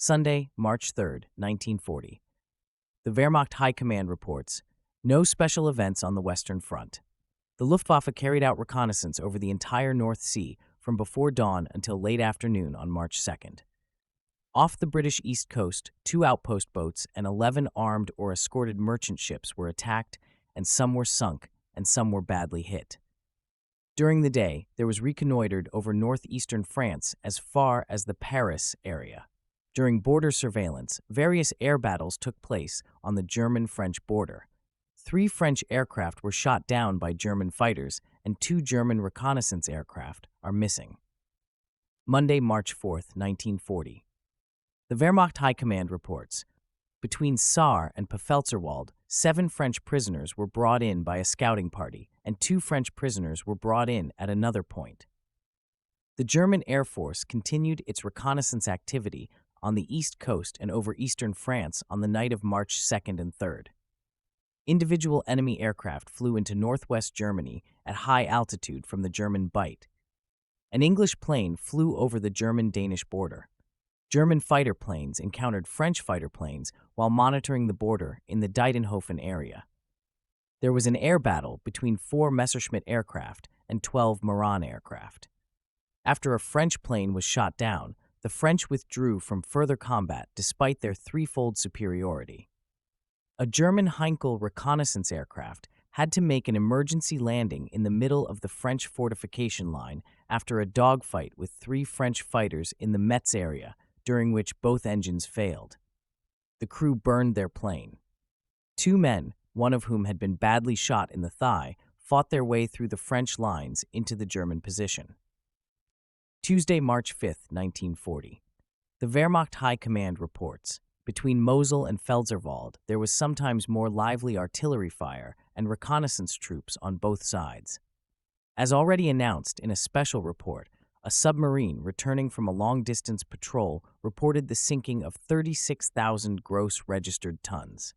Sunday, March 3, 1940. The Wehrmacht High Command reports, no special events on the Western Front. The Luftwaffe carried out reconnaissance over the entire North Sea from before dawn until late afternoon on March 2nd. Off the British East Coast, 2 outpost boats and 11 armed or escorted merchant ships were attacked, and some were sunk and some were badly hit. During the day, there was reconnoitered over northeastern France as far as the Paris area. During border surveillance, various air battles took place on the German-French border. 3 French aircraft were shot down by German fighters, and 2 German reconnaissance aircraft are missing. Monday, March 4, 1940. The Wehrmacht High Command reports, between Sarre and Pfälzerwald, 7 French prisoners were brought in by a scouting party, and 2 French prisoners were brought in at another point. The German Air Force continued its reconnaissance activity on the East Coast and over eastern France on the night of March 2nd and 3rd. Individual enemy aircraft flew into northwest Germany at high altitude from the German Bight. An English plane flew over the German-Danish border. German fighter planes encountered French fighter planes while monitoring the border in the Didenhofen area. There was an air battle between 4 Messerschmitt aircraft and 12 Marine aircraft. After a French plane was shot down, the French withdrew from further combat despite their threefold superiority. A German Heinkel reconnaissance aircraft had to make an emergency landing in the middle of the French fortification line after a dogfight with 3 French fighters in the Metz area, during which both engines failed. The crew burned their plane. 2 men, one of whom had been badly shot in the thigh, fought their way through the French lines into the German position. Tuesday, March 5, 1940. The Wehrmacht High Command reports, between Mosel and Pfälzerwald, there was sometimes more lively artillery fire and reconnaissance troops on both sides. As already announced in a special report, a submarine returning from a long-distance patrol reported the sinking of 36,000 gross registered tons.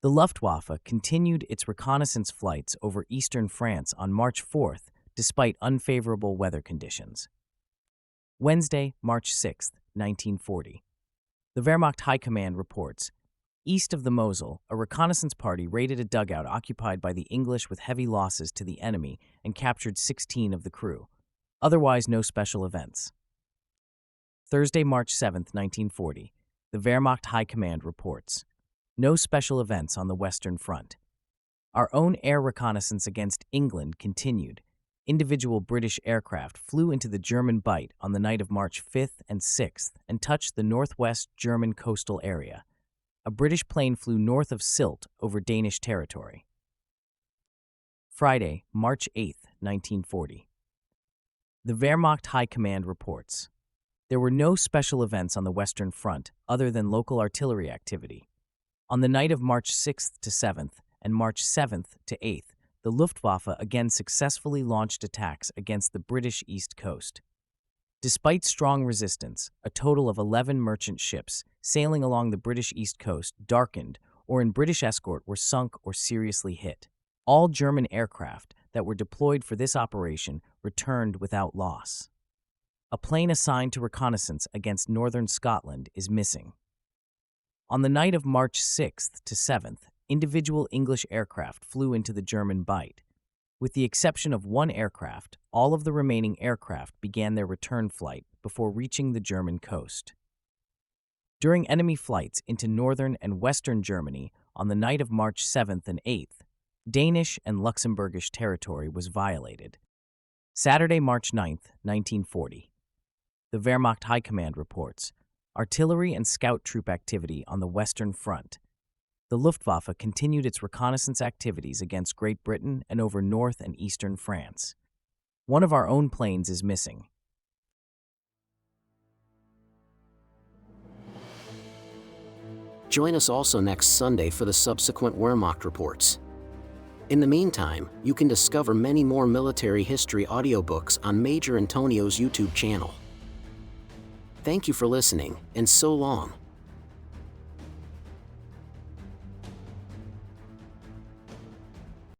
The Luftwaffe continued its reconnaissance flights over eastern France on March 4th, despite unfavorable weather conditions. Wednesday, March 6, 1940. The Wehrmacht High Command reports, east of the Mosel, a reconnaissance party raided a dugout occupied by the English with heavy losses to the enemy and captured 16 of the crew. Otherwise, no special events. Thursday, March 7, 1940. The Wehrmacht High Command reports, no special events on the Western Front. Our own air reconnaissance against England continued. Individual British aircraft flew into the German Bight on the night of March 5th and 6th and touched the northwest German coastal area. A British plane flew north of Sylt over Danish territory. Friday, March 8, 1940. The Wehrmacht High Command reports, there were no special events on the Western Front other than local artillery activity. On the night of March 6th to 7th and March 7th to 8th, the Luftwaffe again successfully launched attacks against the British East Coast. Despite strong resistance, a total of 11 merchant ships sailing along the British East Coast darkened or in British escort were sunk or seriously hit. All German aircraft that were deployed for this operation returned without loss. A plane assigned to reconnaissance against northern Scotland is missing. On the night of March 6th to 7th, individual English aircraft flew into the German Bight. With the exception of 1 aircraft, all of the remaining aircraft began their return flight before reaching the German coast. During enemy flights into northern and western Germany on the night of March 7th and 8th, Danish and Luxembourgish territory was violated. Saturday, March 9th, 1940. The Wehrmacht High Command reports, artillery and scout troop activity on the Western Front. The Luftwaffe continued its reconnaissance activities against Great Britain and over north and eastern France. One of our own planes is missing. Join us also next Sunday for the subsequent Wehrmacht reports. In the meantime, you can discover many more military history audiobooks on Major Intonio's YouTube channel. Thank you for listening, and so long.